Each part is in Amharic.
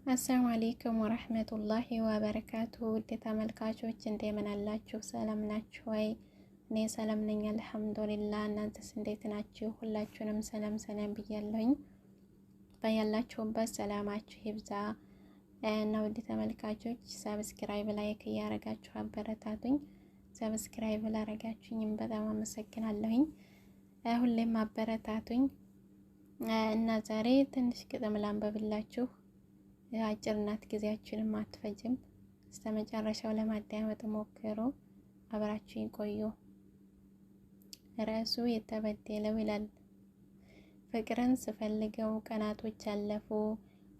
አሰላሙ አለይኩም ወረህመቱላሂ ወበረካቱ። ውድ ተመልካቾች እንደምን አላችሁ? ሰላም ናችሁ ወይ? እኔ ሰላም ነኝ አልሐምዱሊላህ። እናንተስ እንዴት ናችሁ? ሁላችሁንም ሰላም ብያለሁኝ። በያላችሁበት ሰላማችሁ ይብዛ እና ውድ ተመልካቾች ሰብስክራይብ፣ ላይክ እያረጋችሁ አበረታቱኝ። ሰብስክራይብ ላረጋችሁኝም በጣም አመሰግናለሁኝ። ሁሌም አበረታቱኝ እና ዛሬ ትንሽ ግጥም ላንበብላችሁ። አጭር ናት፣ ጊዜያችንም አትፈጅም። እስከ መጨረሻው ለማዳመጥ ሞክሩ። አብራችሁኝ ቆዩ። ርዕሱ የተበደለው ይላል። ፍቅርን ስፈልገው ቀናቶች አለፉ፣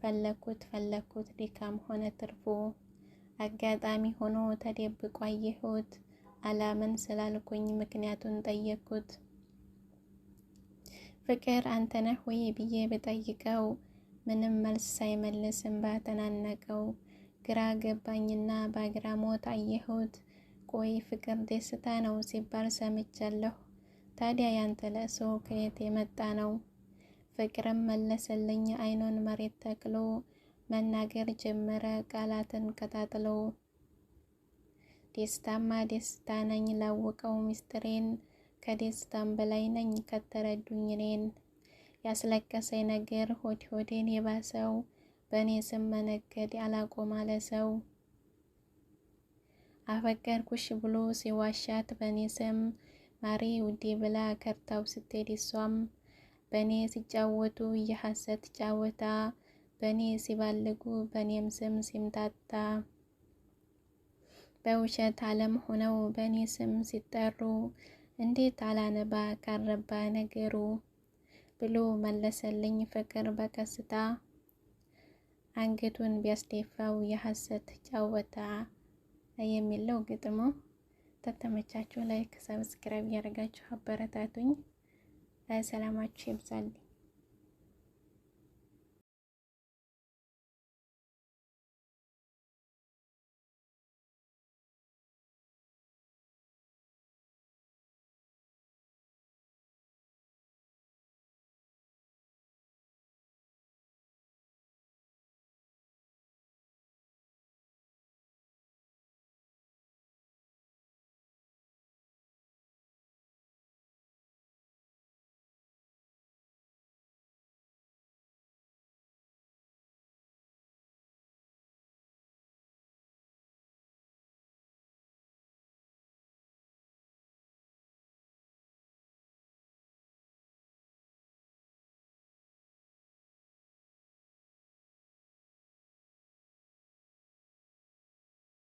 ፈለኩት ድካም ሆነ ትርፉ። አጋጣሚ ሆኖ ተደብቆ አየሁት፣ አላምን ስላልኩኝ ምክንያቱን ጠየቅኩት። ፍቅር አንተ ነህ ወይ ብዬ ብጠይቀው ምንም መልስ ሳይመልስ እንባ ተናነቀው። ግራ ገባኝና በአግራሞት አየሁት፣ ቆይ ፍቅር ደስታ ነው ሲባል ሰምቻለሁ። ታዲያ ያንተ ለቅሶ ከየት የመጣ ነው? ፍቅርም መለሰልኝ አይኑን መሬት ተክሎ፣ መናገር ጀመረ ቃላትን ቀጣጥሎ። ደስታማ ደስታ ነኝ ላወቀው ሚስጥሬን፣ ከደስታም በላይ ነኝ ከተረዱኝ እኔን። ያስለቀሰኝ ነገር ሆዴን የባሰው፣ በእኔ ስም መነገድ አላቆም አለ ሰው። አፈቀርኩሽ ብሎ ሲዋሻት በእኔ ስም፣ ማሬ ውዴ ብላ ከርታው ስትሄድ እሷም። በእኔ ሲጫወቱ የሐሰት ጫወታ፣ በእኔ ሲባልጉ በእኔም ስም ሲምታታ። በውሸት ዓለም ሆነው በእኔ ስም ሲጠሩ፣ እንዴት አላነባ ካረባ ነገሩ ብሎ መለሰልኝ ፍቅር በቀስታ። አንገቱን ቢያስደፋው የሐሰት ጫወታ የሚለው ግጥሙ። ተተመቻችሁ ላይክ፣ ሰብስክራይብ ያደርጋችሁ አበረታቱኝ። ሰላማችሁ ይብዛልኝ።